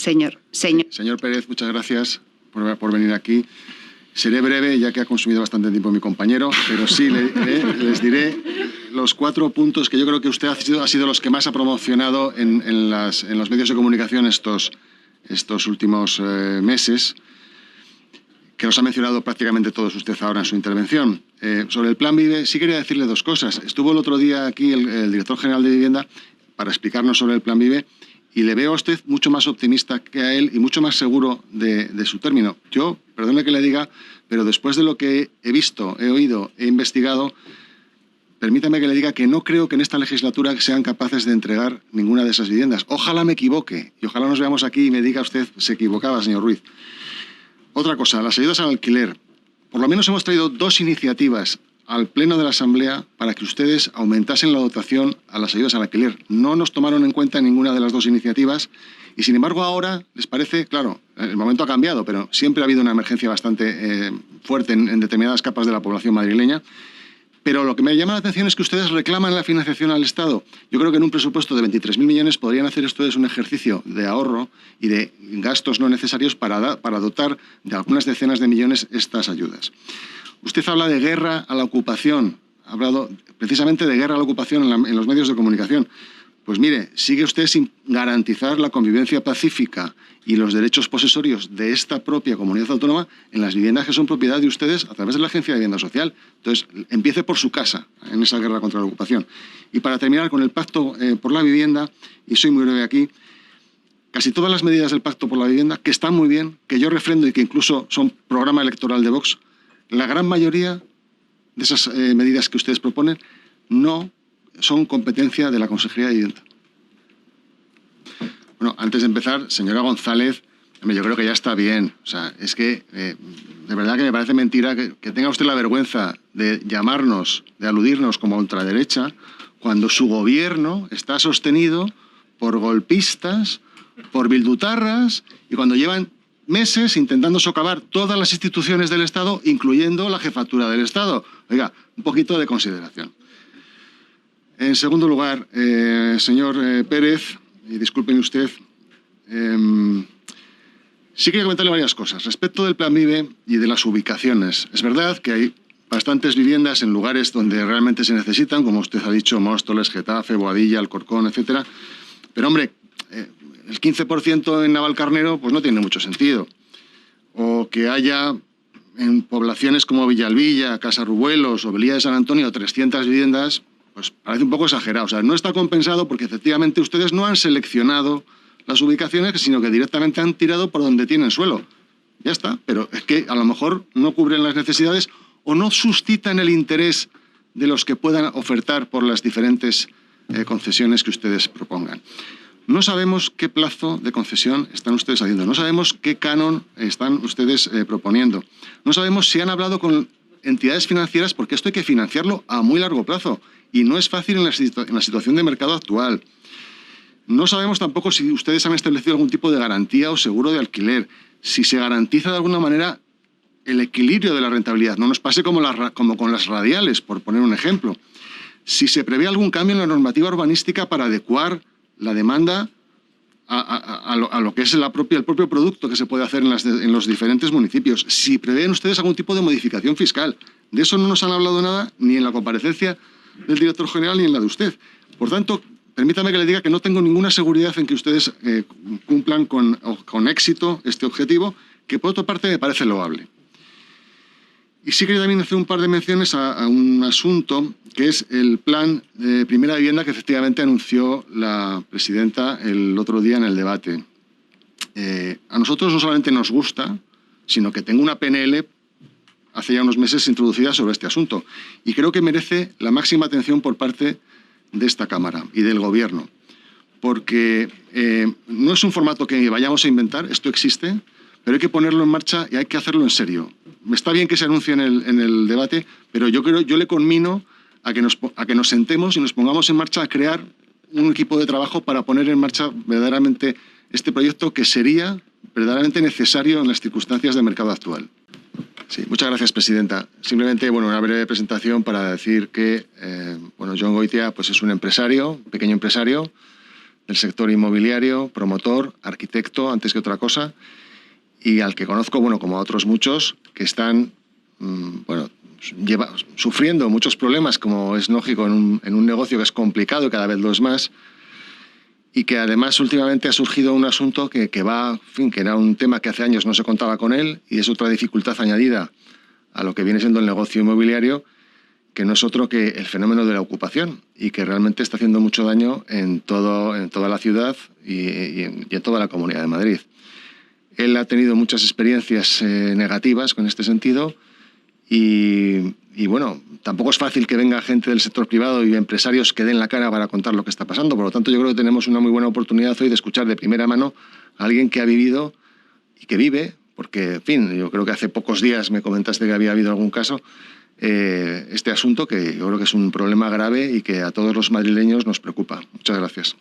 Señor Pérez, muchas gracias por venir aquí. Seré breve, ya que ha consumido bastante tiempo mi compañero, pero sí les diré los 4 puntos que yo creo que usted ha sido los que más ha promocionado en los medios de comunicación estos últimos meses, que los ha mencionado prácticamente todos usted ahora en su intervención. Sobre el Plan Vive, sí quería decirle 2 cosas. Estuvo el otro día aquí el director general de Vivienda para explicarnos sobre el Plan Vive, y le veo a usted mucho más optimista que a él y mucho más seguro de su término. Yo, perdone que le diga, pero después de lo que he visto, he oído, he investigado, permítame que le diga que no creo que en esta legislatura sean capaces de entregar ninguna de esas viviendas. Ojalá me equivoque y ojalá nos veamos aquí y me diga usted se equivocaba, señor Ruiz. Otra cosa, las ayudas al alquiler. Por lo menos hemos traído 2 iniciativas al Pleno de la Asamblea para que ustedes aumentasen la dotación a las ayudas al alquiler. No nos tomaron en cuenta ninguna de las 2 iniciativas y, sin embargo, ahora les parece, claro, el momento ha cambiado, pero siempre ha habido una emergencia bastante fuerte en determinadas capas de la población madrileña. Pero lo que me llama la atención es que ustedes reclaman la financiación al Estado. Yo creo que en un presupuesto de 23.000 millones podrían hacer ustedes un ejercicio de ahorro y de gastos no necesarios para dotar de algunas decenas de millones estas ayudas. Usted habla de guerra a la ocupación, ha hablado precisamente de guerra a la ocupación en los medios de comunicación. Pues mire, sigue usted sin garantizar la convivencia pacífica y los derechos posesorios de esta propia comunidad autónoma en las viviendas que son propiedad de ustedes a través de la Agencia de Vivienda Social. Entonces, empiece por su casa en esa guerra contra la ocupación. Y para terminar con el Pacto por la Vivienda, y soy muy breve aquí, casi todas las medidas del Pacto por la Vivienda, que están muy bien, que yo refrendo y que incluso son programa electoral de Vox, la gran mayoría de esas medidas que ustedes proponen no son competencia de la Consejería de Vivienda. Bueno, antes de empezar, señora González, yo creo que ya está bien. O sea, es que de verdad que me parece mentira que tenga usted la vergüenza de llamarnos, de aludirnos como ultraderecha, cuando su gobierno está sostenido por golpistas, por bildutarras, y cuando llevan meses intentando socavar todas las instituciones del Estado, incluyendo la jefatura del Estado. Oiga, un poquito de consideración. En segundo lugar, señor Pérez, y disculpen usted, sí quería comentarle varias cosas. Respecto del Plan Vive y de las ubicaciones, es verdad que hay bastantes viviendas en lugares donde realmente se necesitan, como usted ha dicho, Móstoles, Getafe, Boadilla, Alcorcón, etcétera. Pero, hombre, el 15% en Navalcarnero pues no tiene mucho sentido. O que haya en poblaciones como Villalbilla, Casarrubuelos o Velilla de San Antonio 300 viviendas, pues parece un poco exagerado. O sea, no está compensado porque efectivamente ustedes no han seleccionado las ubicaciones, sino que directamente han tirado por donde tienen suelo. Ya está, pero es que a lo mejor no cubren las necesidades o no suscitan el interés de los que puedan ofertar por las diferentes concesiones que ustedes propongan. No sabemos qué plazo de concesión están ustedes haciendo, no sabemos qué canon están ustedes proponiendo, no sabemos si han hablado con entidades financieras, porque esto hay que financiarlo a muy largo plazo y no es fácil en la situación de mercado actual. No sabemos tampoco si ustedes han establecido algún tipo de garantía o seguro de alquiler, si se garantiza de alguna manera el equilibrio de la rentabilidad. No nos pase como con las radiales, por poner un ejemplo. Si se prevé algún cambio en la normativa urbanística para adecuar la demanda a lo que es el propio producto que se puede hacer en los diferentes municipios. Si prevén ustedes algún tipo de modificación fiscal. De eso no nos han hablado nada, ni en la comparecencia del director general ni en la de usted. Por tanto, permítame que le diga que no tengo ninguna seguridad en que ustedes cumplan con éxito este objetivo, que por otra parte me parece loable. Y sí quería también hacer un par de menciones a un asunto, que es el plan de primera vivienda que efectivamente anunció la presidenta el otro día en el debate. A nosotros no solamente nos gusta, sino que tengo una PNL hace ya unos meses introducida sobre este asunto. Y creo que merece la máxima atención por parte de esta Cámara y del Gobierno. Porque no es un formato que vayamos a inventar, esto existe, pero hay que ponerlo en marcha y hay que hacerlo en serio. Está bien que se anuncie en el debate, pero yo le conmino a que nos sentemos y nos pongamos en marcha a crear un equipo de trabajo para poner en marcha verdaderamente este proyecto que sería verdaderamente necesario en las circunstancias del mercado actual. Sí, muchas gracias, presidenta. Simplemente, una breve presentación para decir que, Jon Goitia pues es un empresario, un pequeño empresario, del sector inmobiliario, promotor, arquitecto, antes que otra cosa, y al que conozco, bueno, como a otros muchos, que están, sufriendo muchos problemas, como es lógico en un negocio que es complicado y cada vez lo es más, y que además últimamente ha surgido un asunto que era un tema que hace años no se contaba con él, y es otra dificultad añadida a lo que viene siendo el negocio inmobiliario, que no es otro que el fenómeno de la ocupación, y que realmente está haciendo mucho daño en toda la ciudad y en toda la Comunidad de Madrid. Él ha tenido muchas experiencias negativas con este sentido, y bueno, tampoco es fácil que venga gente del sector privado y empresarios que den la cara para contar lo que está pasando. Por lo tanto, yo creo que tenemos una muy buena oportunidad hoy de escuchar de primera mano a alguien que ha vivido y que vive, porque, en fin, yo creo que hace pocos días me comentaste que había habido algún caso, este asunto que yo creo que es un problema grave y que a todos los madrileños nos preocupa. Muchas gracias.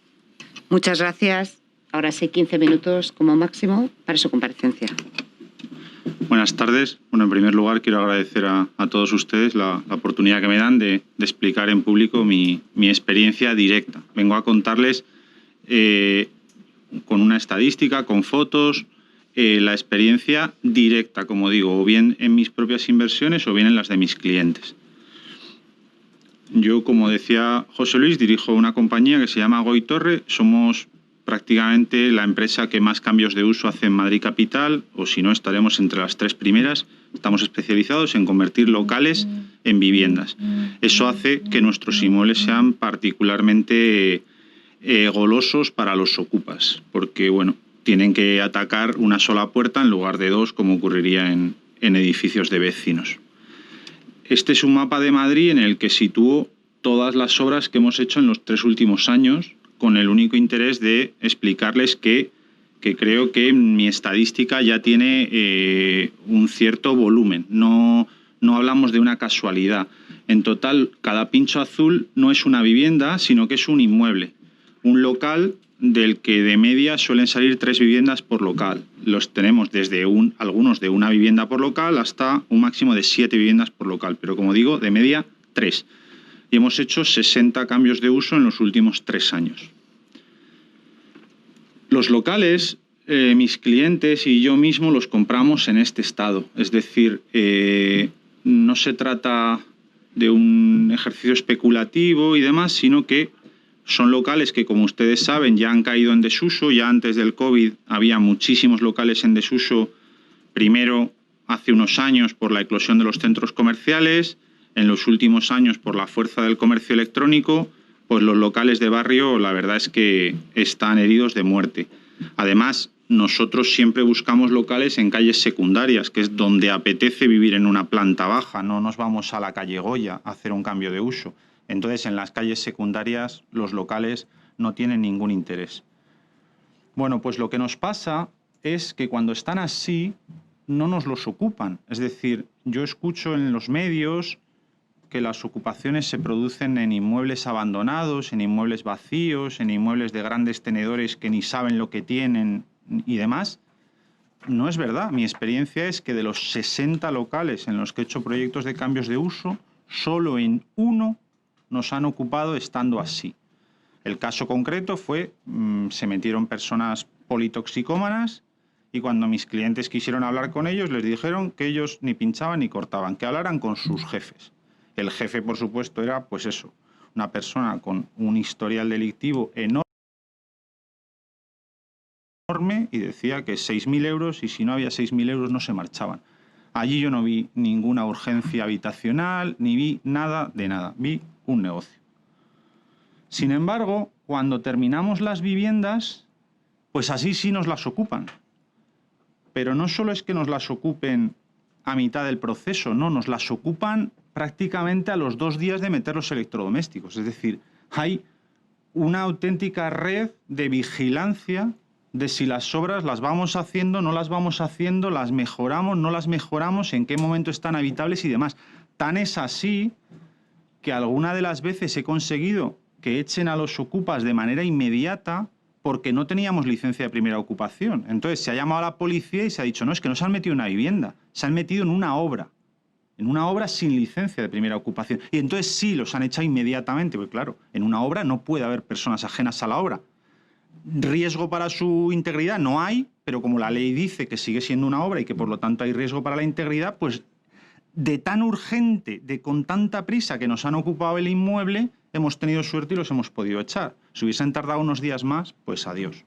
Muchas gracias. Ahora sí, 15 minutos como máximo para su comparecencia. Buenas tardes. Bueno, en primer lugar quiero agradecer a todos ustedes la oportunidad que me dan de explicar en público mi experiencia directa. Vengo a contarles con una estadística, con fotos, la experiencia directa, como digo, o bien en mis propias inversiones o bien en las de mis clientes. Yo, como decía José Luis, dirijo una compañía que se llama Goy Torre. Somos prácticamente la empresa que más cambios de uso hace en Madrid Capital, o si no, estaremos entre las 3 primeras. Estamos especializados en convertir locales en viviendas. Eso hace que nuestros inmuebles sean particularmente golosos para los ocupas, porque, bueno, tienen que atacar una sola puerta en lugar de 2, como ocurriría en edificios de vecinos. Este es un mapa de Madrid en el que sitúo todas las obras que hemos hecho en los 3 últimos años, con el único interés de explicarles que creo que mi estadística ya tiene un cierto volumen. No hablamos de una casualidad. En total, cada pincho azul no es una vivienda, sino que es un inmueble, un local del que de media suelen salir 3 viviendas por local. Los tenemos desde algunos de una vivienda por local hasta un máximo de 7 viviendas por local, pero como digo, de media 3. Y hemos hecho 60 cambios de uso en los últimos 3 años. Los locales, mis clientes y yo mismo los compramos en este estado. Es decir, no se trata de un ejercicio especulativo y demás, sino que son locales que, como ustedes saben, ya han caído en desuso. Ya antes del COVID había muchísimos locales en desuso, primero hace unos años por la eclosión de los centros comerciales, en los últimos años por la fuerza del comercio electrónico. Pues los locales de barrio, la verdad es que están heridos de muerte. Además, nosotros siempre buscamos locales en calles secundarias, que es donde apetece vivir en una planta baja. No nos vamos a la calle Goya a hacer un cambio de uso. Entonces, en las calles secundarias, los locales no tienen ningún interés. Bueno, pues lo que nos pasa es que cuando están así, no nos los ocupan. Es decir, yo escucho en los medios que las ocupaciones se producen en inmuebles abandonados, en inmuebles vacíos, en inmuebles de grandes tenedores que ni saben lo que tienen y demás. No es verdad. Mi experiencia es que de los 60 locales en los que he hecho proyectos de cambios de uso, solo en uno nos han ocupado estando así. El caso concreto fue, se metieron personas politoxicómanas y cuando mis clientes quisieron hablar con ellos, les dijeron que ellos ni pinchaban ni cortaban, que hablaran con sus jefes. El jefe, por supuesto, era, pues eso, una persona con un historial delictivo enorme y decía que 6.000 euros y si no había 6.000 euros no se marchaban. Allí yo no vi ninguna urgencia habitacional, ni vi nada de nada. Vi un negocio. Sin embargo, cuando terminamos las viviendas, pues así sí nos las ocupan. Pero no solo es que nos las ocupen a mitad del proceso, no, nos las ocupan prácticamente a los 2 días de meter los electrodomésticos. Es decir, hay una auténtica red de vigilancia de si las obras las vamos haciendo, no las vamos haciendo, las mejoramos, no las mejoramos, en qué momento están habitables y demás. Tan es así que alguna de las veces he conseguido que echen a los ocupas de manera inmediata porque no teníamos licencia de primera ocupación. Entonces se ha llamado a la policía y se ha dicho, no, es que no se han metido en una vivienda, se han metido en una obra sin licencia de primera ocupación. Y entonces sí los han echado inmediatamente, porque claro, en una obra no puede haber personas ajenas a la obra. Riesgo para su integridad no hay, pero como la ley dice que sigue siendo una obra y que por lo tanto hay riesgo para la integridad, pues de tan urgente, de con tanta prisa que nos han ocupado el inmueble, hemos tenido suerte y los hemos podido echar. Si hubiesen tardado unos días más, pues adiós.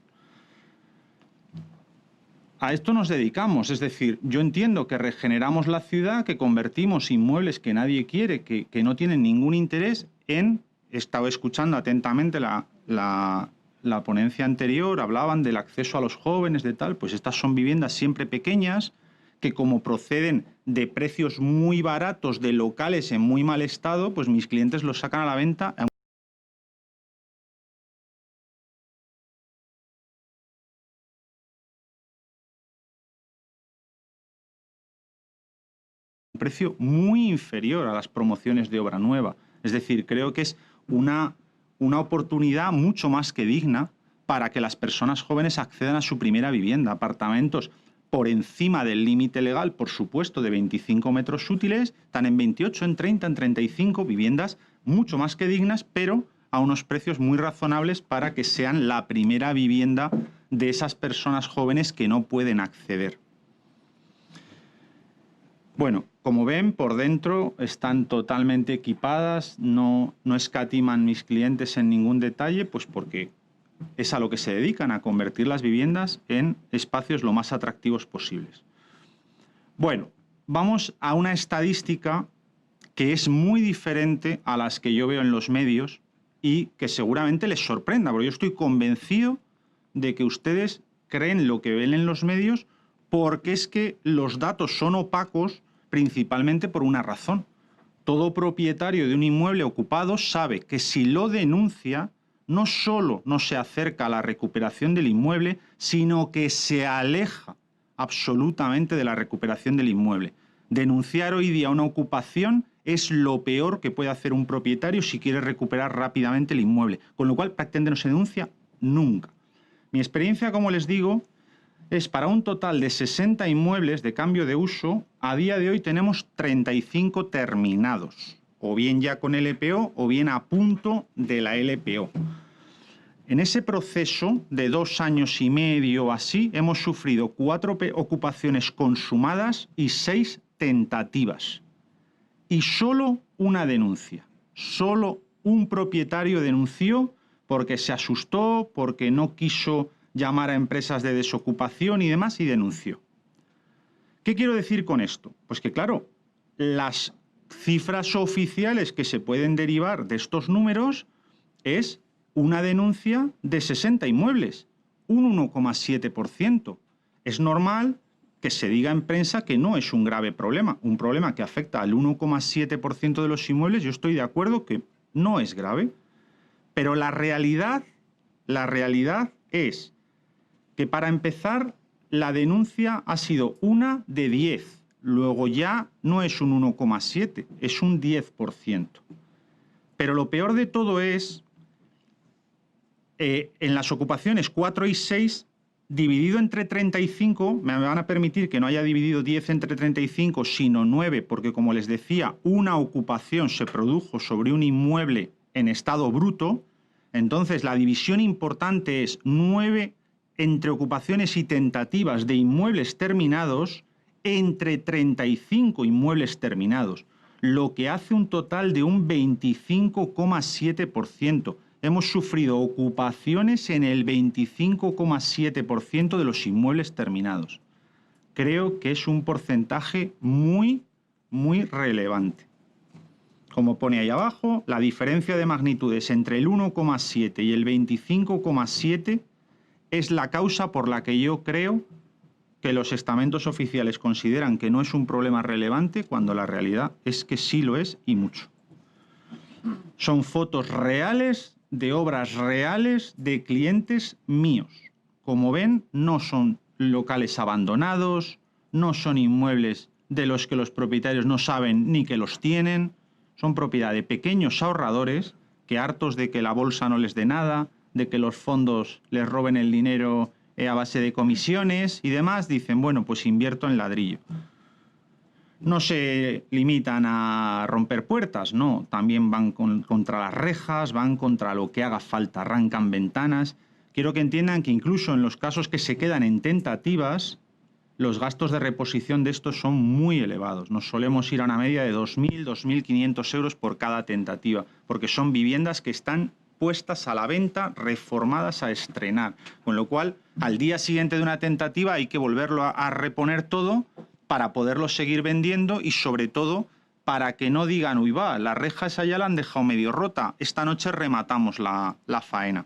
A esto nos dedicamos, es decir, yo entiendo que regeneramos la ciudad, que convertimos inmuebles que nadie quiere, que no tienen ningún interés en... He estado escuchando atentamente la ponencia anterior, hablaban del acceso a los jóvenes, de tal, pues estas son viviendas siempre pequeñas, que como proceden de precios muy baratos, de locales en muy mal estado, pues mis clientes los sacan a la venta a un precio muy inferior a las promociones de obra nueva. Es decir, creo que es una oportunidad mucho más que digna para que las personas jóvenes accedan a su primera vivienda. Apartamentos por encima del límite legal, por supuesto, de 25 metros útiles, están en 28, en 30, en 35, viviendas mucho más que dignas, pero a unos precios muy razonables para que sean la primera vivienda de esas personas jóvenes que no pueden acceder. Bueno, como ven, por dentro están totalmente equipadas, no escatiman mis clientes en ningún detalle, pues porque es a lo que se dedican, a convertir las viviendas en espacios lo más atractivos posibles. Bueno, vamos a una estadística que es muy diferente a las que yo veo en los medios y que seguramente les sorprenda, porque yo estoy convencido de que ustedes creen lo que ven en los medios porque es que los datos son opacos principalmente por una razón. Todo propietario de un inmueble ocupado sabe que si lo denuncia, no solo no se acerca a la recuperación del inmueble, sino que se aleja absolutamente de la recuperación del inmueble. Denunciar hoy día una ocupación es lo peor que puede hacer un propietario si quiere recuperar rápidamente el inmueble, con lo cual prácticamente no se denuncia nunca. Mi experiencia, como les digo, es para un total de 60 inmuebles de cambio de uso, a día de hoy tenemos 35 terminados, o bien ya con LPO o bien a punto de la LPO. En ese proceso de 2 años y medio así, hemos sufrido 4 ocupaciones consumadas y 6 tentativas. Y solo una denuncia. Solo un propietario denunció porque se asustó, porque no quiso llamar a empresas de desocupación y demás, y denunció. ¿Qué quiero decir con esto? Pues que, claro, las cifras oficiales que se pueden derivar de estos números es una denuncia de 60 inmuebles, un 1,7%. Es normal que se diga en prensa que no es un grave problema, un problema que afecta al 1,7% de los inmuebles. Yo estoy de acuerdo que no es grave, pero la realidad es que para empezar la denuncia ha sido una de 10, luego ya no es un 1,7, es un 10%. Pero lo peor de todo es, en las ocupaciones 4 y 6, dividido entre 35, me van a permitir que no haya dividido 10 entre 35, sino 9, porque como les decía, una ocupación se produjo sobre un inmueble en estado bruto, entonces la división importante es 9 entre ocupaciones y tentativas de inmuebles terminados entre 35 inmuebles terminados, lo que hace un total de un 25,7%. Hemos sufrido ocupaciones en el 25,7% de los inmuebles terminados. Creo que es un porcentaje muy, muy relevante. Como pone ahí abajo, la diferencia de magnitudes entre el 1,7 y el 25,7 es la causa por la que yo creo que los estamentos oficiales consideran que no es un problema relevante, cuando la realidad es que sí lo es y mucho. Son fotos reales de obras reales de clientes míos. Como ven, no son locales abandonados, no son inmuebles de los que los propietarios no saben ni que los tienen, son propiedad de pequeños ahorradores que, hartos de que la bolsa no les dé nada, de que los fondos les roben el dinero a base de comisiones y demás, dicen, bueno, pues invierto en ladrillo. No se limitan a romper puertas, no, también van contra las rejas, van contra lo que haga falta, arrancan ventanas. quiero que entiendan que incluso en los casos que se quedan en tentativas, los gastos de reposición de estos son muy elevados. Nos solemos ir a una media de 2.000, 2.500 euros por cada tentativa, porque son viviendas que están puestas a la venta, reformadas a estrenar. Con lo cual, al día siguiente de una tentativa hay que volverlo a reponer todo para poderlo seguir vendiendo y, sobre todo, para que no digan, uy, va, la reja esa ya la han dejado medio rota, esta noche rematamos la faena.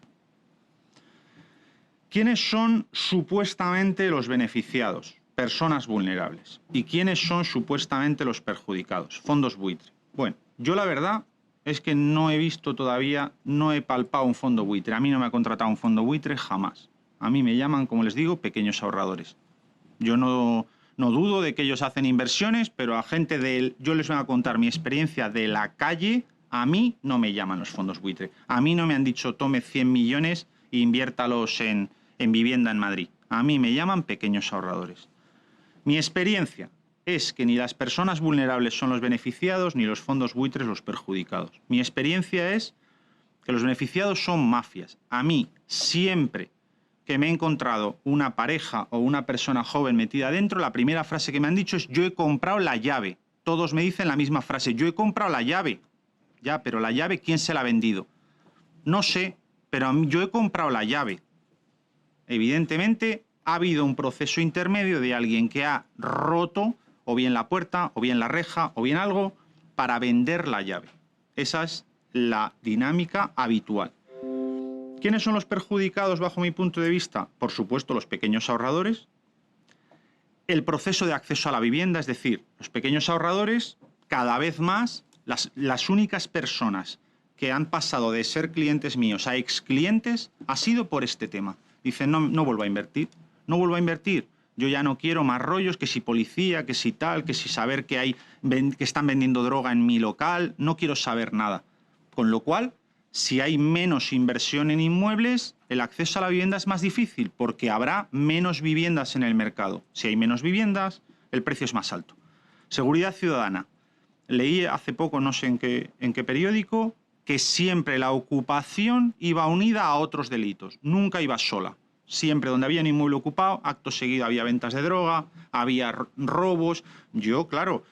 ¿Quiénes son supuestamente los beneficiados? Personas vulnerables. ¿Y quiénes son supuestamente los perjudicados? Fondos buitre. Bueno, yo la verdad es que no he visto todavía, no he palpado un fondo buitre. A mí no me ha contratado un fondo buitre jamás. A mí me llaman, como les digo, pequeños ahorradores. Yo no dudo de que ellos hacen inversiones, pero a gente yo les voy a contar mi experiencia de la calle. A mí no me llaman los fondos buitre. A mí no me han dicho tome 100 millones e inviértalos en vivienda en Madrid. A mí me llaman pequeños ahorradores. Mi experiencia es que ni las personas vulnerables son los beneficiados ni los fondos buitres los perjudicados. Mi experiencia es que los beneficiados son mafias. A mí, siempre que me he encontrado una pareja o una persona joven metida dentro, la primera frase que me han dicho es: yo he comprado la llave. Todos me dicen la misma frase: yo he comprado la llave. Ya, pero la llave, ¿quién se la ha vendido? No sé, pero yo he comprado la llave. Evidentemente, ha habido un proceso intermedio de alguien que ha roto o bien la puerta, o bien la reja, o bien algo, para vender la llave. Esa es la dinámica habitual. ¿Quiénes son los perjudicados bajo mi punto de vista? Por supuesto, los pequeños ahorradores. El proceso de acceso a la vivienda, es decir, los pequeños ahorradores, cada vez más, las únicas personas que han pasado de ser clientes míos a exclientes ha sido por este tema. Dicen, no vuelvo a invertir. No vuelvo a invertir. Yo ya no quiero más rollos, que si policía, que si tal, que si saber que están vendiendo droga en mi local. No quiero saber nada. Con lo cual, si hay menos inversión en inmuebles, el acceso a la vivienda es más difícil, porque habrá menos viviendas en el mercado. Si hay menos viviendas, el precio es más alto. Seguridad ciudadana. Leí hace poco, no sé en qué periódico, que siempre la ocupación iba unida a otros delitos. Nunca iba sola. Siempre donde había un inmueble ocupado, acto seguido había ventas de droga, había robos. Yo, claro,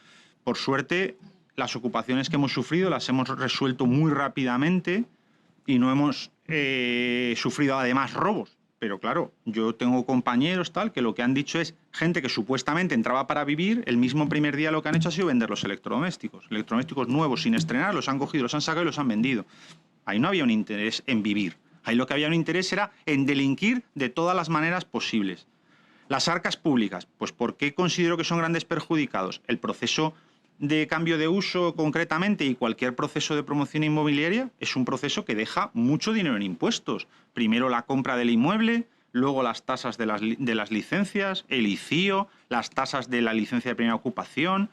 por suerte, las ocupaciones que hemos sufrido las hemos resuelto muy rápidamente y no hemos sufrido además robos. Pero claro, yo tengo compañeros tal que lo que han dicho es gente que supuestamente entraba para vivir, el mismo primer día lo que han hecho ha sido vender los electrodomésticos. Electrodomésticos nuevos sin estrenar, los han cogido, los han sacado y los han vendido. Ahí no había un interés en vivir. Ahí lo que había un interés era en delinquir de todas las maneras posibles. Las arcas públicas, pues ¿por qué considero que son grandes perjudicados? El proceso de cambio de uso concretamente y cualquier proceso de promoción inmobiliaria es un proceso que deja mucho dinero en impuestos. Primero la compra del inmueble, luego las tasas de las licencias, el ICIO, las tasas de la licencia de primera ocupación,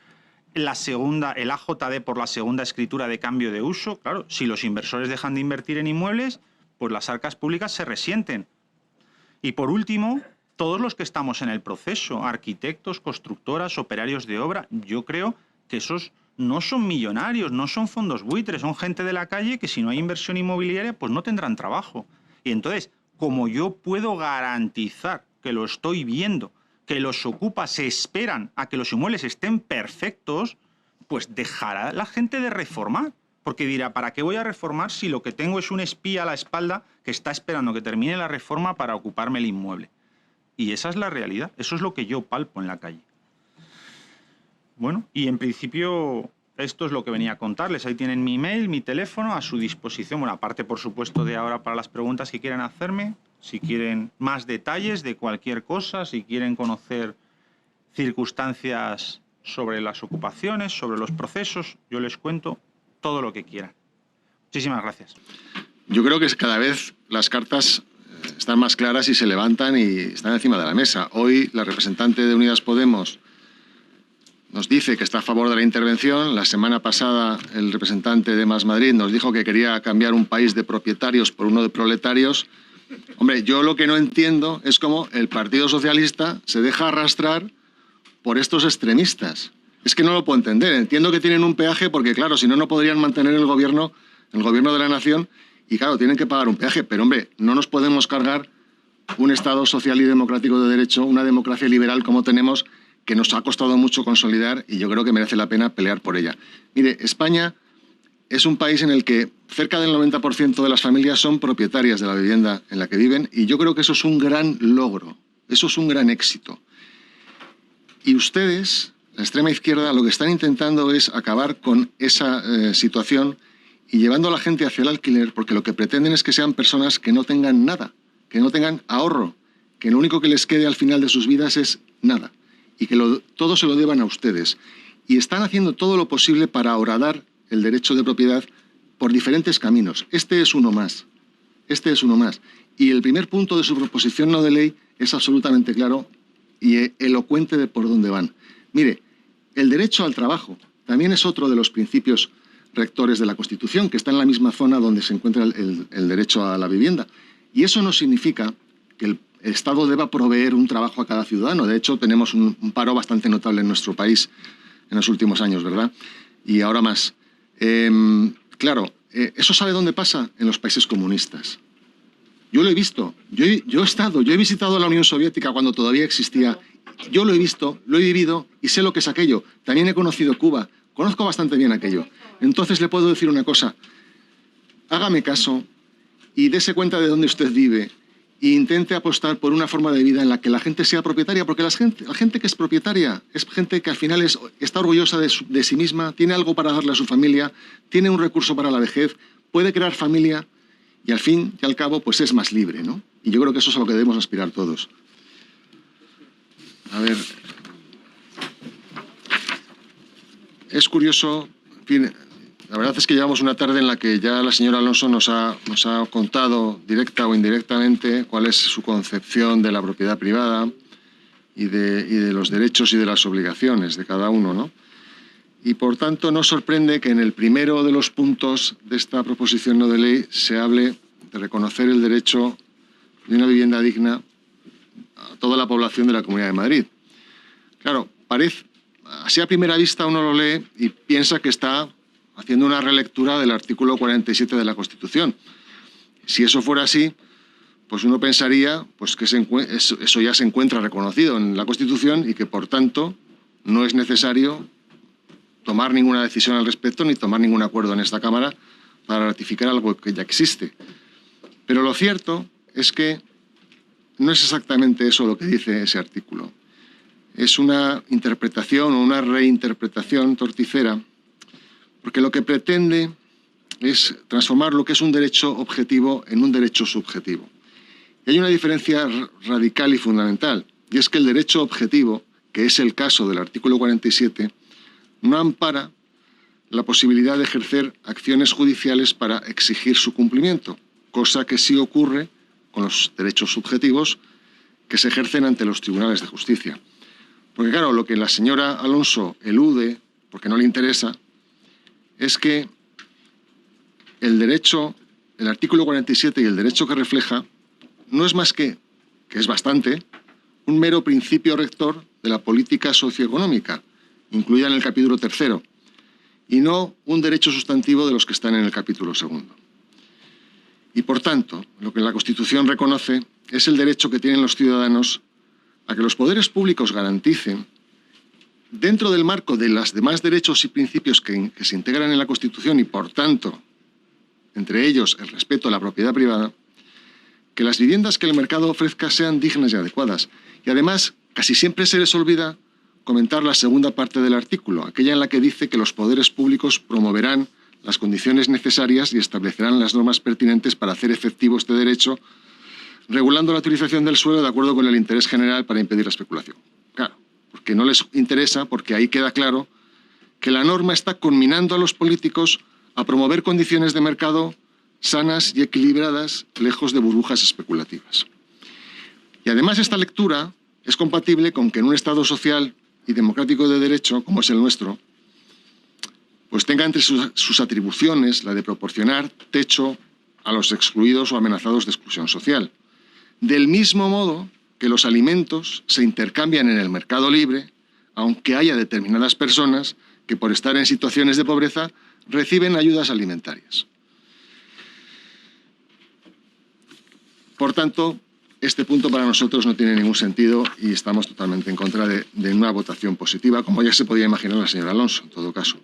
el AJD por la segunda escritura de cambio de uso. Claro, si los inversores dejan de invertir en inmuebles, pues las arcas públicas se resienten. Y por último, todos los que estamos en el proceso, arquitectos, constructoras, operarios de obra, yo creo que esos no son millonarios, no son fondos buitres, son gente de la calle que si no hay inversión inmobiliaria, pues no tendrán trabajo. Y entonces, como yo puedo garantizar, que lo estoy viendo, que los ocupas se esperan a que los inmuebles estén perfectos, pues dejará la gente de reformar. Porque dirá, ¿para qué voy a reformar si lo que tengo es un espía a la espalda que está esperando que termine la reforma para ocuparme el inmueble? Y esa es la realidad, eso es lo que yo palpo en la calle. Bueno, y en principio esto es lo que venía a contarles. Ahí tienen mi email, mi teléfono a su disposición. Bueno, aparte, por supuesto, de ahora para las preguntas que quieran hacerme, si quieren más detalles de cualquier cosa, si quieren conocer circunstancias sobre las ocupaciones, sobre los procesos, yo les cuento todo lo que quieran. Muchísimas gracias. Yo creo que cada vez las cartas están más claras y se levantan y están encima de la mesa. Hoy la representante de Unidas Podemos nos dice que está a favor de la intervención. La semana pasada el representante de Más Madrid nos dijo que quería cambiar un país de propietarios por uno de proletarios. Hombre, yo lo que no entiendo es cómo el Partido Socialista se deja arrastrar por estos extremistas. Es que no lo puedo entender. Entiendo que tienen un peaje porque, claro, si no, no podrían mantener el gobierno de la nación y claro, tienen que pagar un peaje, pero hombre, no nos podemos cargar un Estado social y democrático de derecho, una democracia liberal como tenemos, que nos ha costado mucho consolidar y yo creo que merece la pena pelear por ella. Mire, España es un país en el que cerca del 90% de las familias son propietarias de la vivienda en la que viven y yo creo que eso es un gran logro, eso es un gran éxito. Y ustedes, la extrema izquierda, lo que están intentando es acabar con esa situación y llevando a la gente hacia el alquiler, porque lo que pretenden es que sean personas que no tengan nada, que no tengan ahorro, que lo único que les quede al final de sus vidas es nada y que todo se lo deban a ustedes. Y están haciendo todo lo posible para horadar el derecho de propiedad por diferentes caminos. Este es uno más. Este es uno más. Y el primer punto de su proposición no de ley es absolutamente claro y elocuente de por dónde van. Mire, el derecho al trabajo también es otro de los principios rectores de la Constitución, que está en la misma zona donde se encuentra el derecho a la vivienda. Y eso no significa que el Estado deba proveer un trabajo a cada ciudadano. De hecho, tenemos un paro bastante notable en nuestro país en los últimos años, ¿verdad? Y ahora más. Claro, ¿eso sabe dónde pasa? En los países comunistas. Yo lo he visto. Yo he visitado la Unión Soviética cuando todavía existía. Yo lo he visto, lo he vivido y sé lo que es aquello. También he conocido Cuba. Conozco bastante bien aquello. Entonces le puedo decir una cosa. Hágame caso y dése cuenta de dónde usted vive e intente apostar por una forma de vida en la que la gente sea propietaria, porque la gente que es propietaria es gente que al final está orgullosa de sí misma, tiene algo para darle a su familia, tiene un recurso para la vejez, puede crear familia y al fin y al cabo pues es más libre, ¿no? Y yo creo que eso es a lo que debemos aspirar todos. A ver, es curioso, en fin, la verdad es que llevamos una tarde en la que ya la señora Alonso nos ha contado, directa o indirectamente, cuál es su concepción de la propiedad privada y de los derechos y de las obligaciones de cada uno, ¿no? Y por tanto no sorprende que en el primero de los puntos de esta proposición no de ley se hable de reconocer el derecho de una vivienda digna a toda la población de la Comunidad de Madrid. Claro, así a primera vista uno lo lee y piensa que está haciendo una relectura del artículo 47 de la Constitución. Si eso fuera así, pues uno pensaría pues que eso ya se encuentra reconocido en la Constitución y que, por tanto, no es necesario tomar ninguna decisión al respecto ni tomar ningún acuerdo en esta Cámara para ratificar algo que ya existe. Pero lo cierto es que no es exactamente eso lo que dice ese artículo. Es una interpretación o una reinterpretación torticera, porque lo que pretende es transformar lo que es un derecho objetivo en un derecho subjetivo. Y hay una diferencia radical y fundamental, y es que el derecho objetivo, que es el caso del artículo 47, no ampara la posibilidad de ejercer acciones judiciales para exigir su cumplimiento, cosa que sí ocurre con los derechos subjetivos que se ejercen ante los tribunales de justicia. Porque claro, lo que la señora Alonso elude, porque no le interesa, es que el artículo 47 y el derecho que refleja no es más que es bastante, un mero principio rector de la política socioeconómica, incluida en el capítulo 3, y no un derecho sustantivo de los que están en el capítulo 2. Y por tanto, lo que la Constitución reconoce es el derecho que tienen los ciudadanos a que los poderes públicos garanticen, dentro del marco de los demás derechos y principios que se integran en la Constitución y, por tanto, entre ellos el respeto a la propiedad privada, que las viviendas que el mercado ofrezca sean dignas y adecuadas. Y además, casi siempre se les olvida comentar la segunda parte del artículo, aquella en la que dice que los poderes públicos promoverán las condiciones necesarias y establecerán las normas pertinentes para hacer efectivo este derecho, regulando la utilización del suelo de acuerdo con el interés general para impedir la especulación. Claro, porque no les interesa, porque ahí queda claro que la norma está conminando a los políticos a promover condiciones de mercado sanas y equilibradas, lejos de burbujas especulativas. Y además esta lectura es compatible con que en un Estado social y democrático de derecho, como es el nuestro, pues tenga entre sus atribuciones la de proporcionar techo a los excluidos o amenazados de exclusión social. Del mismo modo que los alimentos se intercambian en el mercado libre, aunque haya determinadas personas que por estar en situaciones de pobreza reciben ayudas alimentarias. Por tanto, este punto para nosotros no tiene ningún sentido y estamos totalmente en contra de una votación positiva, como ya se podía imaginar la señora Alonso, en todo caso.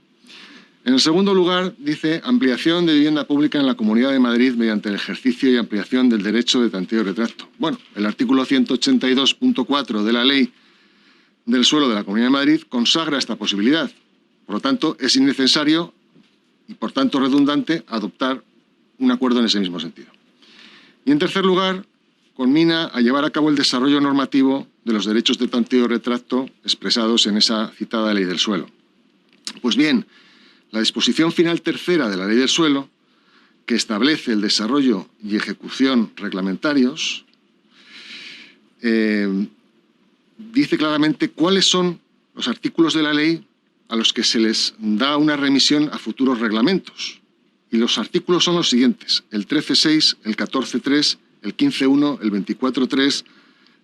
En el segundo lugar, dice ampliación de vivienda pública en la Comunidad de Madrid mediante el ejercicio y ampliación del derecho de tanteo y retracto. Bueno, el artículo 182.4 de la Ley del Suelo de la Comunidad de Madrid consagra esta posibilidad. Por lo tanto, es innecesario y, por tanto, redundante adoptar un acuerdo en ese mismo sentido. Y, en tercer lugar, conmina a llevar a cabo el desarrollo normativo de los derechos de tanteo y retracto expresados en esa citada Ley del Suelo. Pues bien, la disposición final tercera de la Ley del Suelo, que establece el desarrollo y ejecución reglamentarios, dice claramente cuáles son los artículos de la ley a los que se les da una remisión a futuros reglamentos. Y los artículos son los siguientes: el 13.6, el 14.3, el 15.1, el 24.3,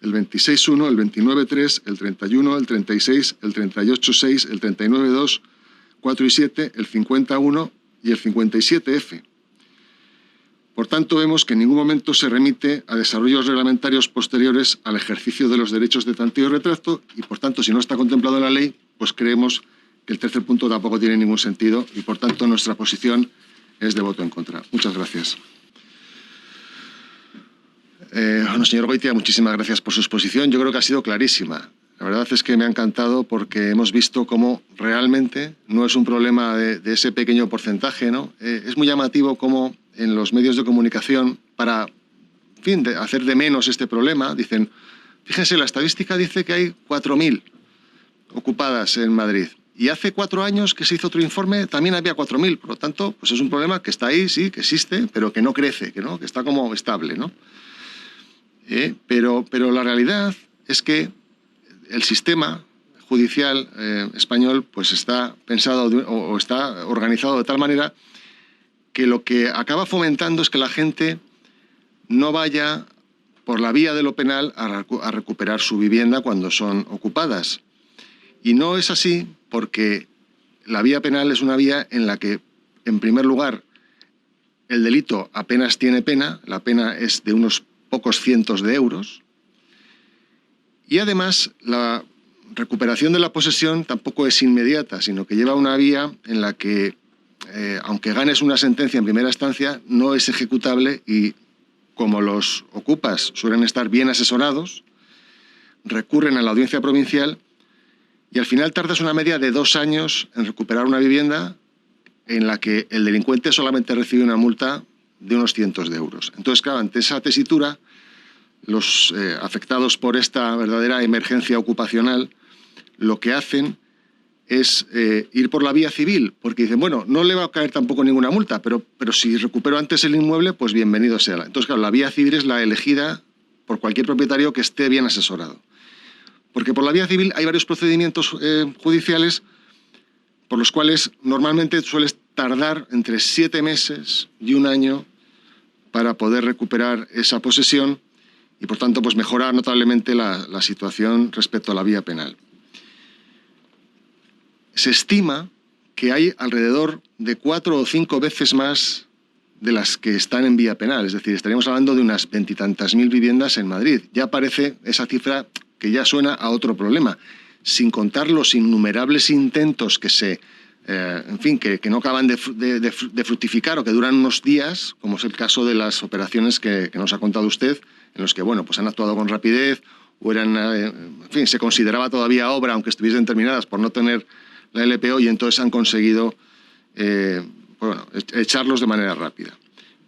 el 26.1, el 29.3, el 31, el 36, el 38.6, el 39.2, 4 y 7, el 50.1 y el 57F. Por tanto, vemos que en ningún momento se remite a desarrollos reglamentarios posteriores al ejercicio de los derechos de tanteo y retracto y, por tanto, si no está contemplado en la ley, pues creemos que el tercer punto tampoco tiene ningún sentido y, por tanto, nuestra posición es de voto en contra. Muchas gracias. Bueno, señor Goitia, muchísimas gracias por su exposición. Yo creo que ha sido clarísima. La verdad es que me ha encantado porque hemos visto cómo realmente no es un problema de ese pequeño porcentaje, ¿no? Es muy llamativo cómo en los medios de comunicación, para, en fin, de hacer de menos este problema, dicen, fíjense, la estadística dice que hay 4.000 ocupadas en Madrid. Y hace 4 años que se hizo otro informe, también había 4.000. Por lo tanto, pues es un problema que está ahí, sí, que existe, pero que no crece, que está como estable, ¿no? Pero la realidad es que el sistema judicial español pues está pensado o está organizado de tal manera que lo que acaba fomentando es que la gente no vaya por la vía de lo penal a recuperar su vivienda cuando son ocupadas. Y no es así porque la vía penal es una vía en la que, en primer lugar, el delito apenas tiene pena, la pena es de unos pocos cientos de euros, y además la recuperación de la posesión tampoco es inmediata, sino que lleva una vía en la que, aunque ganes una sentencia en primera instancia, no es ejecutable y, como los ocupas suelen estar bien asesorados, recurren a la audiencia provincial y al final tardas una media de 2 años en recuperar una vivienda en la que el delincuente solamente recibe una multa de unos cientos de euros. Entonces, claro, ante esa tesitura, los afectados por esta verdadera emergencia ocupacional lo que hacen es ir por la vía civil, porque dicen, bueno, no le va a caer tampoco ninguna multa, pero si recupero antes el inmueble, pues bienvenido sea. Entonces, claro, la vía civil es la elegida por cualquier propietario que esté bien asesorado. Porque por la vía civil hay varios procedimientos judiciales por los cuales normalmente sueles tardar entre 7 meses y 1 año para poder recuperar esa posesión y, por tanto, pues mejorar notablemente la situación respecto a la vía penal. Se estima que hay alrededor de 4 o 5 veces más de las que están en vía penal. Es decir, estaríamos hablando de unas 20 y tantas mil viviendas en Madrid. Ya parece esa cifra que ya suena a otro problema, sin contar los innumerables intentos que en fin, que no acaban de fructificar o que duran unos días, como es el caso de las operaciones que nos ha contado usted, en los que, bueno, pues han actuado con rapidez o eran, en fin, se consideraba todavía obra, aunque estuviesen terminadas por no tener la LPO, y entonces han conseguido echarlos de manera rápida.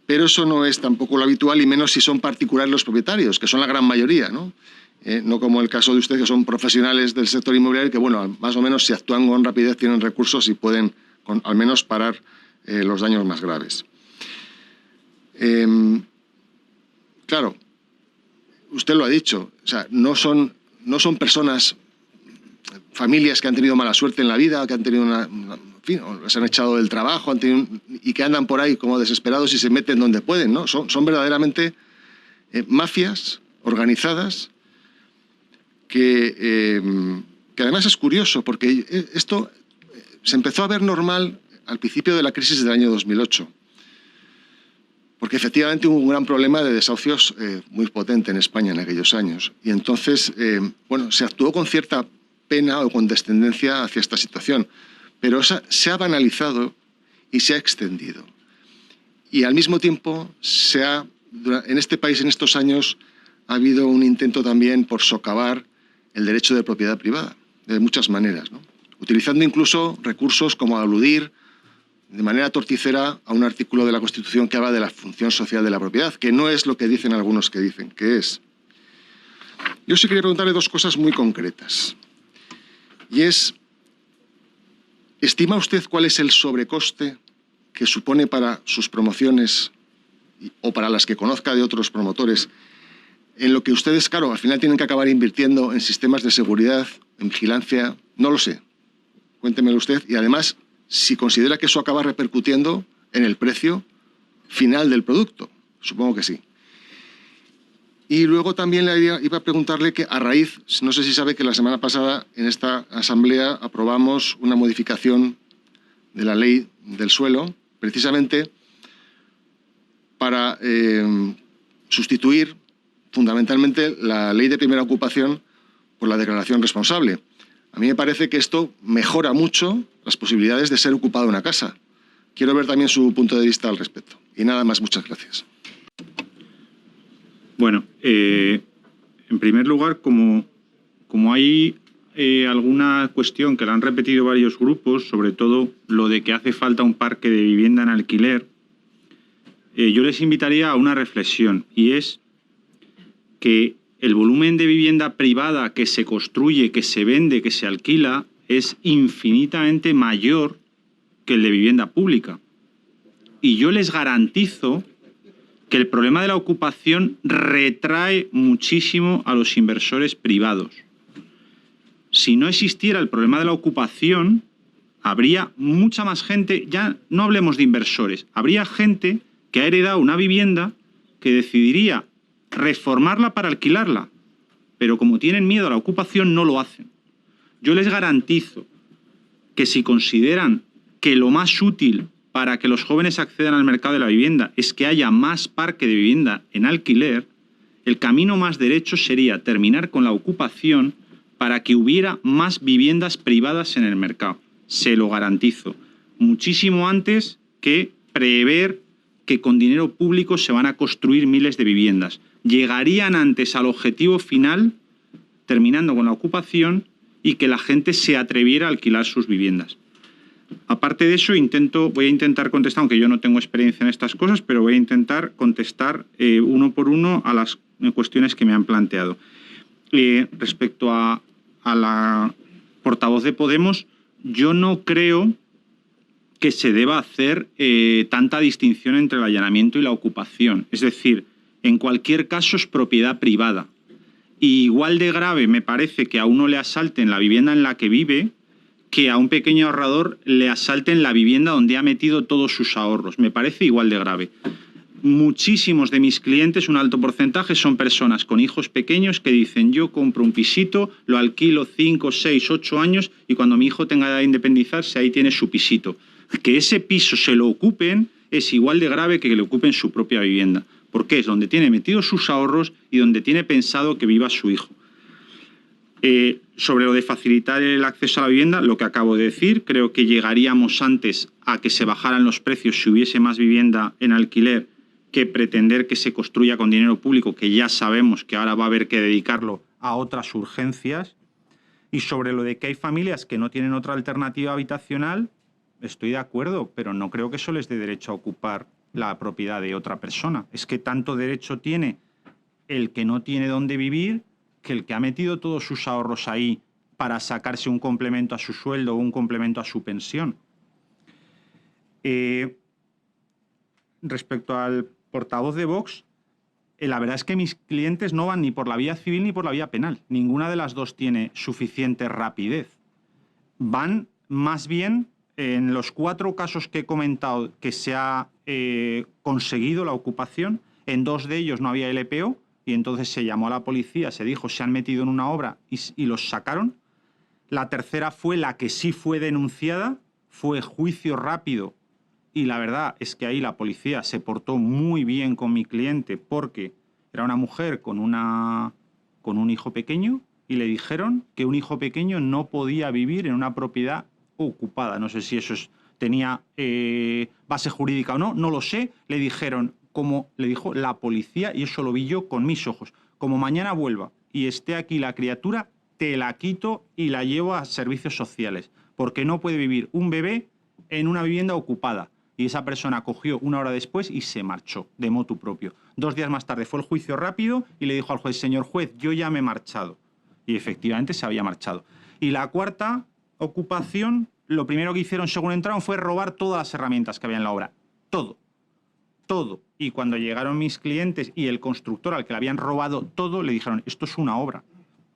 Pero eso no es tampoco lo habitual, y menos si son particulares los propietarios, que son la gran mayoría, ¿no? No como el caso de usted, que son profesionales del sector inmobiliario, que, bueno, más o menos si actúan con rapidez tienen recursos y pueden al menos parar los daños más graves. Claro, usted lo ha dicho, o sea, no son personas, familias que han tenido mala suerte en la vida, que han tenido en fin, se han echado del trabajo y que andan por ahí como desesperados y se meten donde pueden, ¿no? Son verdaderamente mafias organizadas que además es curioso, porque esto se empezó a ver normal al principio de la crisis del año 2008. porque efectivamente hubo un gran problema de desahucios muy potente en España en aquellos años. Y entonces, bueno, se actuó con cierta pena o condescendencia hacia esta situación, pero se ha banalizado y se ha extendido. Y al mismo tiempo, en este país en estos años ha habido un intento también por socavar el derecho de propiedad privada, de muchas maneras, ¿no? Utilizando incluso recursos como aludir de manera torticera a un artículo de la Constitución que habla de la función social de la propiedad, que no es lo que dicen algunos que dicen que es. Yo sí quería preguntarle dos cosas muy concretas. Y es, ¿estima usted cuál es el sobrecoste que supone para sus promociones o para las que conozca de otros promotores, en lo que ustedes, claro, al final tienen que acabar invirtiendo en sistemas de seguridad, en vigilancia? No lo sé. Cuéntemelo usted. Y además, si considera que eso acaba repercutiendo en el precio final del producto. Supongo que sí. Y luego también iba a preguntarle que a raíz, no sé si sabe que la semana pasada en esta asamblea aprobamos una modificación de la ley del suelo, precisamente para sustituir fundamentalmente la ley de primera ocupación por la declaración responsable. A mí me parece que esto mejora mucho las posibilidades de ser ocupado una casa. Quiero ver también su punto de vista al respecto. Y nada más, muchas gracias. Bueno, en primer lugar, como hay alguna cuestión que la han repetido varios grupos, sobre todo lo de que hace falta un parque de vivienda en alquiler, yo les invitaría a una reflexión, y es que el volumen de vivienda privada que se construye, que se vende, que se alquila, es infinitamente mayor que el de vivienda pública. Y yo les garantizo que el problema de la ocupación retrae muchísimo a los inversores privados. Si no existiera el problema de la ocupación, habría mucha más gente, ya no hablemos de inversores, habría gente que ha heredado una vivienda que decidiría reformarla para alquilarla, pero como tienen miedo a la ocupación no lo hacen. Yo les garantizo que si consideran que lo más útil para que los jóvenes accedan al mercado de la vivienda es que haya más parque de vivienda en alquiler, el camino más derecho sería terminar con la ocupación para que hubiera más viviendas privadas en el mercado. Se lo garantizo. Muchísimo antes que prever que con dinero público se van a construir miles de viviendas. Llegarían antes al objetivo final, terminando con la ocupación, y que la gente se atreviera a alquilar sus viviendas. Aparte de eso, voy a intentar contestar, aunque yo no tengo experiencia en estas cosas, pero voy a intentar contestar uno por uno a las cuestiones que me han planteado. Respecto a la portavoz de Podemos, yo no creo que se deba hacer tanta distinción entre el allanamiento y la ocupación. Es decir, en cualquier caso es propiedad privada. Y igual de grave me parece que a uno le asalten la vivienda en la que vive que a un pequeño ahorrador le asalten la vivienda donde ha metido todos sus ahorros. Me parece igual de grave. Muchísimos de mis clientes, un alto porcentaje, son personas con hijos pequeños que dicen: yo compro un pisito, lo alquilo 5, 6, 8 años y cuando mi hijo tenga edad de independizarse, ahí tiene su pisito. Que ese piso se lo ocupen es igual de grave que le ocupen su propia vivienda, porque es donde tiene metidos sus ahorros y donde tiene pensado que viva su hijo. Sobre lo de facilitar el acceso a la vivienda, lo que acabo de decir, creo que llegaríamos antes a que se bajaran los precios si hubiese más vivienda en alquiler que pretender que se construya con dinero público, que ya sabemos que ahora va a haber que dedicarlo a otras urgencias. Y sobre lo de que hay familias que no tienen otra alternativa habitacional, estoy de acuerdo, pero no creo que eso les dé derecho a ocupar la propiedad de otra persona. Es que tanto derecho tiene el que no tiene dónde vivir que el que ha metido todos sus ahorros ahí para sacarse un complemento a su sueldo o un complemento a su pensión. Respecto al portavoz de Vox, la verdad es que mis clientes no van ni por la vía civil ni por la vía penal. Ninguna de las dos tiene suficiente rapidez. Van más bien, en los 4 casos que he comentado que se ha conseguido la ocupación, en 2 de ellos no había LPO, y entonces se llamó a la policía, se dijo se han metido en una obra y los sacaron. La tercera fue la que sí fue denunciada, fue juicio rápido y la verdad es que ahí la policía se portó muy bien con mi cliente porque era una mujer con un hijo pequeño y le dijeron que un hijo pequeño no podía vivir en una propiedad ocupada. No sé si eso tenía base jurídica o no, no lo sé. Le dijeron, como le dijo la policía, y eso lo vi yo con mis ojos, como mañana vuelva y esté aquí la criatura, te la quito y la llevo a servicios sociales, porque no puede vivir un bebé en una vivienda ocupada. Y esa persona cogió 1 hora después y se marchó de motu propio. 2 días más tarde fue el juicio rápido y le dijo al juez, señor juez, yo ya me he marchado. Y efectivamente se había marchado. Y la cuarta ocupación, lo primero que hicieron según entraron fue robar todas las herramientas que había en la obra. Todo. Todo. Y cuando llegaron mis clientes y el constructor al que le habían robado todo, le dijeron, esto es una obra.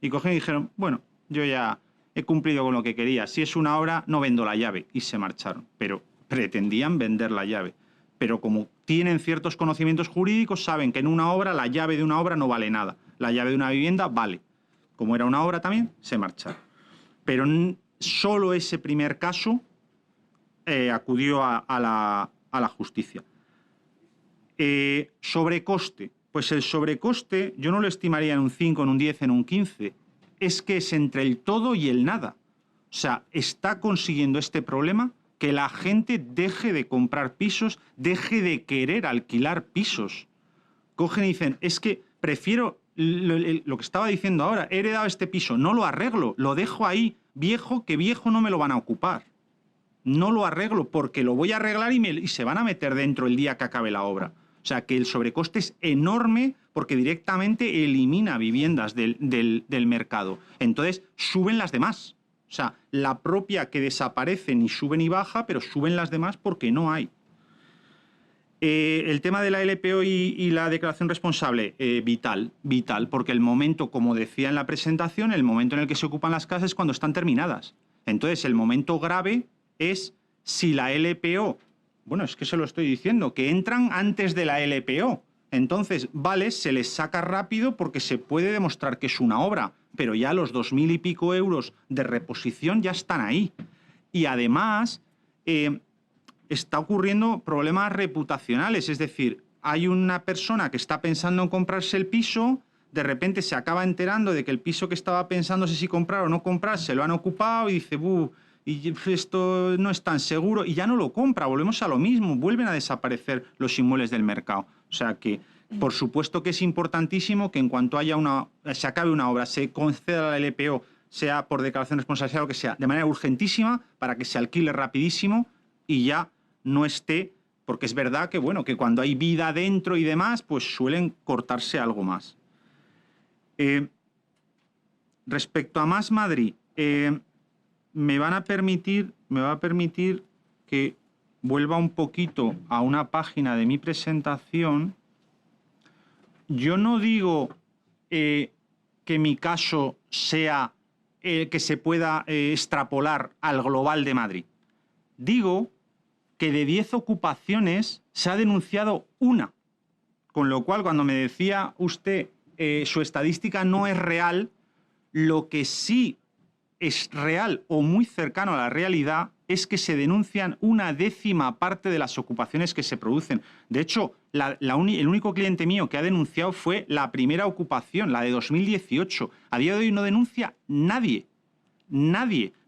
Y cogieron y dijeron, bueno, yo ya he cumplido con lo que quería. Si es una obra, no vendo la llave. Y se marcharon. Pero pretendían vender la llave. Pero como tienen ciertos conocimientos jurídicos, saben que en una obra, la llave de una obra no vale nada. La llave de una vivienda vale. Como era una obra también, se marcharon. Pero solo ese primer caso acudió a la justicia. Sobrecoste. Pues el sobrecoste yo no lo estimaría en un 5, en un 10, en un 15. Es que es entre el todo y el nada. O sea, está consiguiendo este problema que la gente deje de comprar pisos, deje de querer alquilar pisos. Cogen y dicen, es que prefiero lo que estaba diciendo ahora, he heredado este piso, no lo arreglo, lo dejo ahí viejo, que viejo no me lo van a ocupar. No lo arreglo porque lo voy a arreglar y se van a meter dentro el día que acabe la obra. O sea, que el sobrecoste es enorme porque directamente elimina viviendas del mercado. Entonces, suben las demás. O sea, la propia que desaparece ni sube ni baja, pero suben las demás porque no hay. El tema de la LPO y la declaración responsable, vital, porque el momento, como decía en la presentación, el momento en el que se ocupan las casas es cuando están terminadas. Entonces, el momento grave es si la LPO, bueno, es que se lo estoy diciendo, que entran antes de la LPO. Entonces, vale, se les saca rápido porque se puede demostrar que es una obra, pero ya los 2.000 y pico euros de reposición ya están ahí. Y además, está ocurriendo problemas reputacionales, es decir, hay una persona que está pensando en comprarse el piso, de repente se acaba enterando de que el piso que estaba pensando si comprar o no comprar se lo han ocupado y dice, y esto no es tan seguro, y ya no lo compra, volvemos a lo mismo, vuelven a desaparecer los inmuebles del mercado. O sea que, por supuesto que es importantísimo que en cuanto se acabe una obra, se conceda la LPO, sea por declaración de responsabilidad o lo que sea, de manera urgentísima, para que se alquile rapidísimo y ya no esté, porque es verdad que, bueno, que cuando hay vida dentro y demás, pues suelen cortarse algo más. Respecto a Más Madrid, me va a permitir que vuelva un poquito a una página de mi presentación. Yo no digo que mi caso sea que se pueda extrapolar al global de Madrid. Digo que de 10 ocupaciones se ha denunciado una. Con lo cual, cuando me decía usted su estadística no es real, lo que sí es real o muy cercano a la realidad es que se denuncian 1/10 parte de las ocupaciones que se producen. De hecho, el único cliente mío que ha denunciado fue la primera ocupación, la de 2018. A día de hoy no denuncia nadie,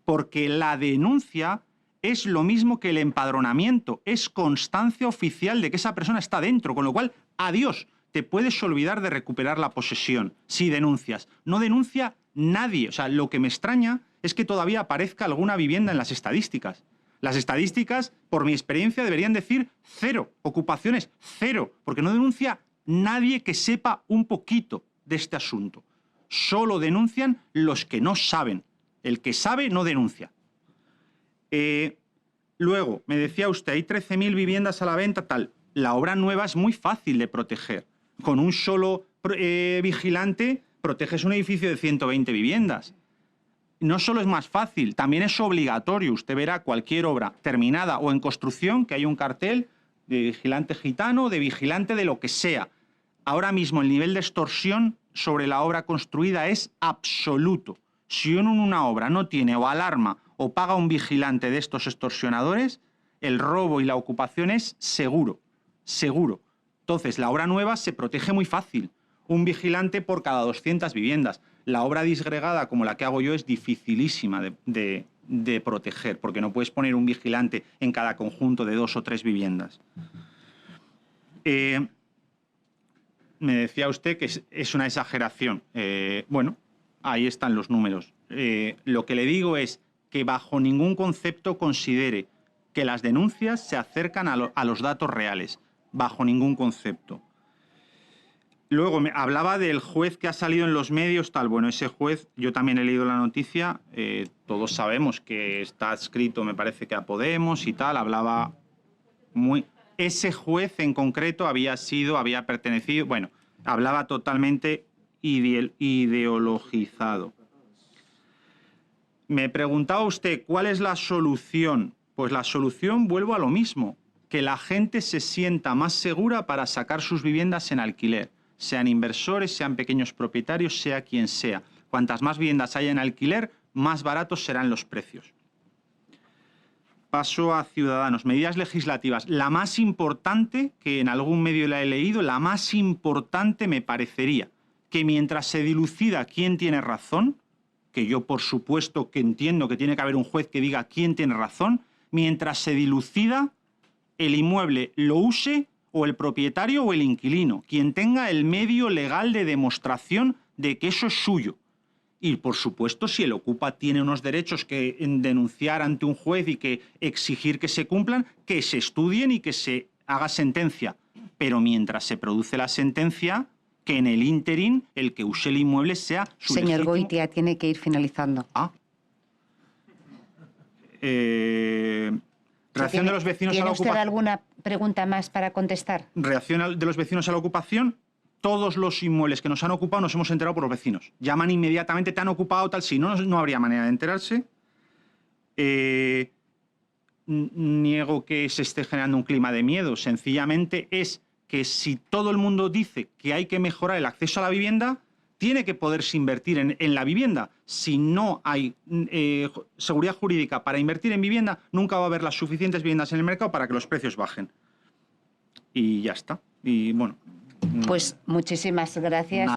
porque la denuncia es lo mismo que el empadronamiento, es constancia oficial de que esa persona está dentro, con lo cual, adiós, te puedes olvidar de recuperar la posesión si denuncias. No denuncia nadie. O sea, lo que me extraña es que todavía aparezca alguna vivienda en las estadísticas. Las estadísticas, por mi experiencia, deberían decir 0, ocupaciones 0, porque no denuncia nadie que sepa un poquito de este asunto. Solo denuncian los que no saben. El que sabe no denuncia. Luego, me decía usted, hay 13.000 viviendas a la venta, tal. La obra nueva es muy fácil de proteger. Con un solo vigilante proteges un edificio de 120 viviendas. No solo es más fácil, también es obligatorio. Usted verá cualquier obra terminada o en construcción que hay un cartel de vigilante gitano, de vigilante de lo que sea. Ahora mismo el nivel de extorsión sobre la obra construida es absoluto. Si uno en una obra no tiene o alarma o paga un vigilante de estos extorsionadores, el robo y la ocupación es seguro, seguro. Entonces, la obra nueva se protege muy fácil. Un vigilante por cada 200 viviendas. La obra disgregada, como la que hago yo, es dificilísima de proteger, porque no puedes poner un vigilante en cada conjunto de 2 o 3 viviendas. Me decía usted que es una exageración. Bueno, ahí están los números. Lo que le digo es que bajo ningún concepto considere que las denuncias se acercan a los datos reales. Bajo ningún concepto. Luego me hablaba del juez que ha salido en los medios, tal. Bueno, ese juez, yo también he leído la noticia, todos sabemos que está adscrito, me parece que a Podemos y tal, hablaba muy... Ese juez en concreto había pertenecido, bueno, hablaba totalmente ideologizado. Me preguntaba usted, ¿cuál es la solución? Pues la solución, vuelvo a lo mismo, que la gente se sienta más segura para sacar sus viviendas en alquiler, sean inversores, sean pequeños propietarios, sea quien sea. Cuantas más viviendas haya en alquiler, más baratos serán los precios. Paso a Ciudadanos. Medidas legislativas. La más importante, que en algún medio la he leído, la más importante me parecería que mientras se dilucida quién tiene razón, que yo por supuesto que entiendo que tiene que haber un juez que diga quién tiene razón, mientras se dilucida, el inmueble lo use o el propietario o el inquilino, quien tenga el medio legal de demostración de que eso es suyo. Y, por supuesto, si el ocupa tiene unos derechos que denunciar ante un juez y que exigir que se cumplan, que se estudien y que se haga sentencia. Pero mientras se produce la sentencia, que en el ínterin el que use el inmueble sea su Señor legítimo... Goitia, tiene que ir finalizando. Reacción de los vecinos a la ¿Tiene ocupación. usted alguna pregunta más para contestar? Reacción de los vecinos a la ocupación. Todos los inmuebles que nos han ocupado nos hemos enterado por los vecinos. Llaman inmediatamente, te han ocupado, tal. Si no, no habría manera de enterarse. Niego que se esté generando un clima de miedo. Sencillamente es que si todo el mundo dice que hay que mejorar el acceso a la vivienda, tiene que poderse invertir en la vivienda. Si no hay seguridad jurídica para invertir en vivienda, nunca va a haber las suficientes viviendas en el mercado para que los precios bajen. Y ya está. Y bueno... Pues muchísimas gracias.